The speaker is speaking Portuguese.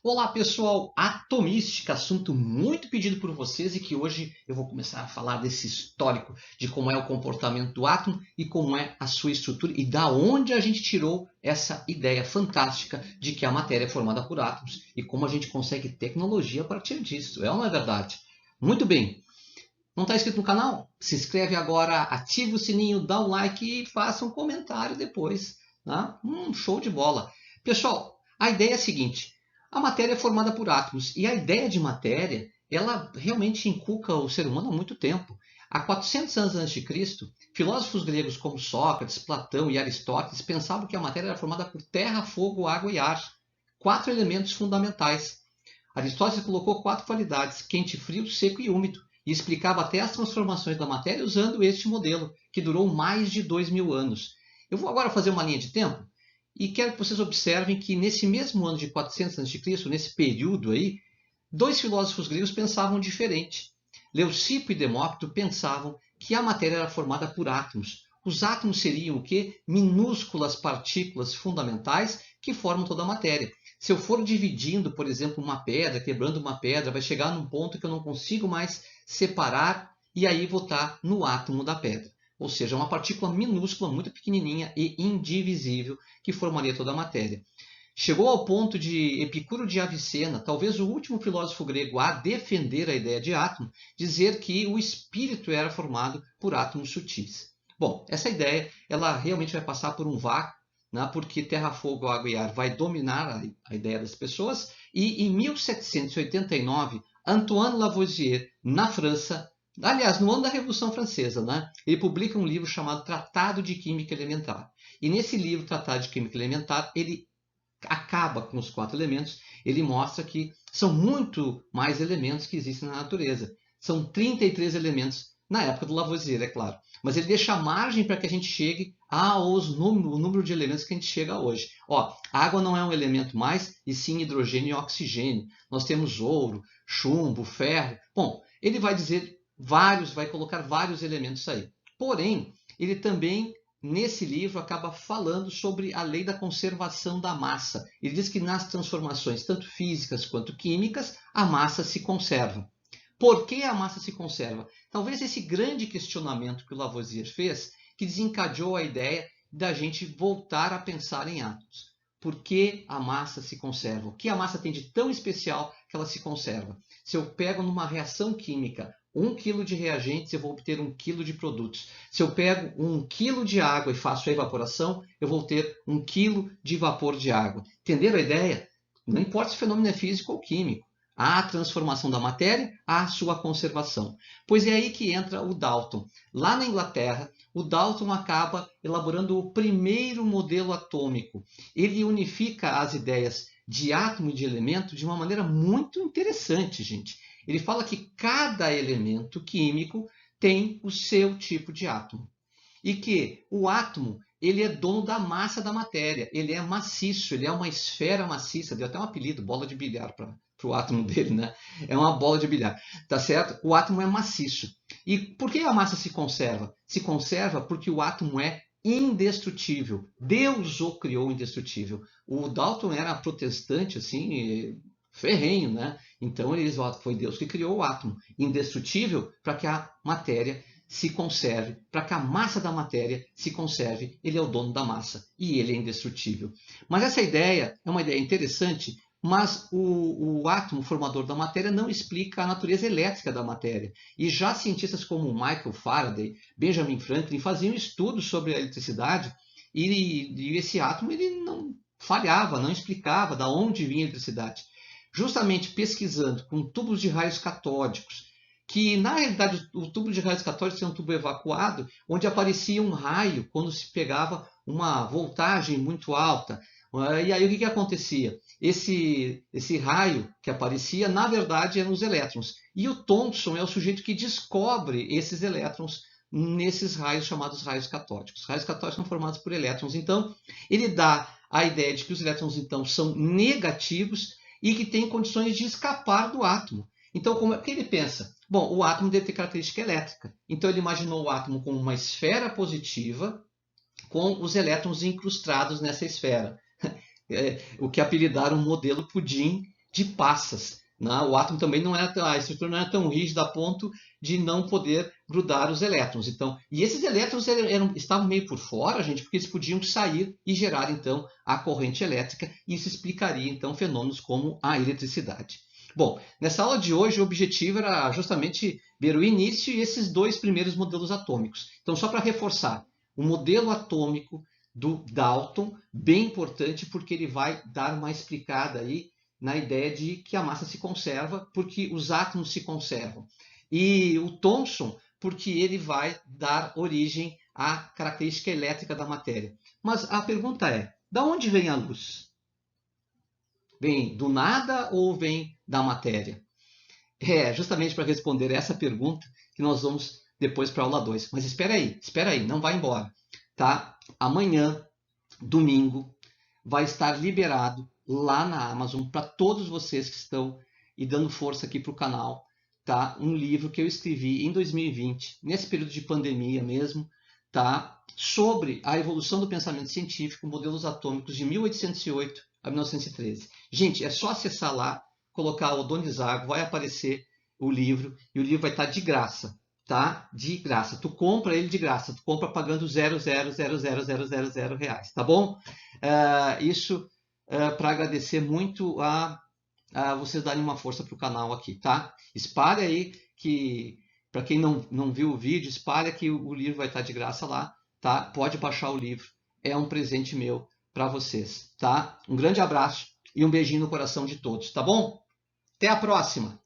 Olá pessoal, atomística, assunto muito pedido por vocês e que hoje eu vou começar a falar desse histórico de como é o comportamento do átomo e como é a sua estrutura e da onde a gente tirou essa ideia fantástica de que a matéria é formada por átomos e como a gente consegue tecnologia a partir disso. É ou não é verdade? Muito bem, não está inscrito no canal? Se inscreve agora, ativa o sininho, dá um like e faça um comentário depois. Tá? Show de bola. Pessoal, a ideia é a seguinte. A matéria é formada por átomos e a ideia de matéria, ela realmente inculca o ser humano há muito tempo. Há 400 anos antes de Cristo, filósofos gregos como Sócrates, Platão e Aristóteles pensavam que a matéria era formada por terra, fogo, água e ar. Quatro elementos fundamentais. Aristóteles colocou quatro qualidades: quente, frio, seco e úmido, e explicava até as transformações da matéria usando este modelo, que durou mais de 2000 anos. Eu vou agora fazer uma linha de tempo e quero que vocês observem que nesse mesmo ano de 400 a.C., nesse período aí, dois filósofos gregos pensavam diferente. Leucipo e Demócrito pensavam que a matéria era formada por átomos. Os átomos seriam o quê? Minúsculas partículas fundamentais que formam toda a matéria. Se eu for dividindo, por exemplo, uma pedra, quebrando uma pedra, vai chegar num ponto que eu não consigo mais separar e aí vou estar no átomo da pedra. Ou seja, uma partícula minúscula, muito pequenininha e indivisível que formaria toda a matéria. Chegou ao ponto de Epicuro de Avicena, talvez o último filósofo grego a defender a ideia de átomo, dizer que o espírito era formado por átomos sutis. Bom, essa ideia ela realmente vai passar por um vácuo, né, porque terra, fogo, água e ar vai dominar a ideia das pessoas, e em 1789, Antoine Lavoisier, na França, aliás, no ano da Revolução Francesa, né, ele publica um livro chamado Tratado de Química Elementar. E nesse livro, Tratado de Química Elementar, ele acaba com os quatro elementos, ele mostra que são muito mais elementos que existem na natureza. São 33 elementos, na época do Lavoisier, é claro. Mas ele deixa margem para que a gente chegue o número de elementos que a gente chega hoje. Ó, a água não é um elemento mais, e sim hidrogênio e oxigênio. Nós temos ouro, chumbo, ferro. Bom, ele vai dizer vai colocar vários elementos aí. Porém, ele também nesse livro acaba falando sobre a lei da conservação da massa. Ele diz que nas transformações, tanto físicas quanto químicas, a massa se conserva. Por que a massa se conserva? Talvez esse grande questionamento que o Lavoisier fez, que desencadeou a ideia da gente voltar a pensar em átomos. Por que a massa se conserva? O que a massa tem de tão especial que ela se conserva? Se eu pego numa reação química 1 quilo de reagentes, eu vou obter 1 quilo de produtos. Se eu pego 1 quilo de água e faço a evaporação, eu vou ter 1 quilo de vapor de água. Entenderam a ideia? Não importa se o fenômeno é físico ou químico. Há a transformação da matéria, há a sua conservação. Pois é aí que entra o Dalton. Lá na Inglaterra, o Dalton acaba elaborando o primeiro modelo atômico. Ele unifica as ideias de átomo e de elemento de uma maneira muito interessante, gente. Ele fala que cada elemento químico tem o seu tipo de átomo. E que o átomo ele é dono da massa da matéria. Ele é maciço, ele é uma esfera maciça. Deu até um apelido, bola de bilhar, para o átomo dele, né? É uma bola de bilhar, tá certo? O átomo é maciço. E por que a massa se conserva? Se conserva porque o átomo é indestrutível. Deus o criou indestrutível. O Dalton era protestante, assim, ferrenho, né? Então eles foi Deus que criou o átomo indestrutível para que a matéria se conserve, para que a massa da matéria se conserve. Ele é o dono da massa e ele é indestrutível. Mas essa ideia é uma ideia interessante, mas o átomo formador da matéria não explica a natureza elétrica da matéria. E já cientistas como Michael Faraday, Benjamin Franklin faziam estudos sobre a eletricidade e esse átomo ele não falhava, não explicava de onde vinha a eletricidade. Justamente pesquisando com tubos de raios catódicos, que na realidade o tubo de raios catódicos é um tubo evacuado, onde aparecia um raio quando se pegava uma voltagem muito alta. E aí o que acontecia? Esse raio que aparecia, na verdade, eram os elétrons. E o Thomson é o sujeito que descobre esses elétrons nesses raios chamados raios catódicos. Raios catódicos são formados por elétrons. Então, ele dá a ideia de que os elétrons então são negativos e que têm condições de escapar do átomo. Então, como é que ele pensa? Bom, o átomo deve ter característica elétrica. Então, ele imaginou o átomo como uma esfera positiva com os elétrons incrustados nessa esfera. O que apelidaram modelo pudim de passas. Né? O átomo também não é, a estrutura não é tão rígida a ponto de não poder grudar os elétrons. Então, e esses elétrons estavam meio por fora, gente, porque eles podiam sair e gerar, então, a corrente elétrica. E isso explicaria, então, fenômenos como a eletricidade. Bom, nessa aula de hoje, o objetivo era justamente ver o início e esses dois primeiros modelos atômicos. Então, só para reforçar, o modelo atômico do Dalton, bem importante, porque ele vai dar uma explicada aí na ideia de que a massa se conserva, porque os átomos se conservam. E o Thomson, porque ele vai dar origem à característica elétrica da matéria. Mas a pergunta é, da onde vem a luz? Vem do nada ou vem da matéria? É justamente para responder essa pergunta que nós vamos depois para a aula 2. Mas espera aí, não vai embora. Tá? Amanhã, domingo, vai estar liberado lá na Amazon para todos vocês que estão e dando força aqui para o canal, tá? Um livro que eu escrevi em 2020, nesse período de pandemia mesmo, tá? Sobre a evolução do pensamento científico, modelos atômicos de 1808 a 1913. Gente, é só acessar lá, colocar o Doni Zago, vai aparecer o livro e o livro vai estar de graça, tá? De graça. Tu compra ele de graça, tu compra pagando 0,00000 reais, tá bom? Isso para agradecer muito a vocês darem uma força para o canal aqui, tá? Espalhe aí que, para quem não viu o vídeo, espalhe que o livro vai estar de graça lá, tá? Pode baixar o livro, é um presente meu para vocês, tá? Um grande abraço e um beijinho no coração de todos, tá bom? Até a próxima!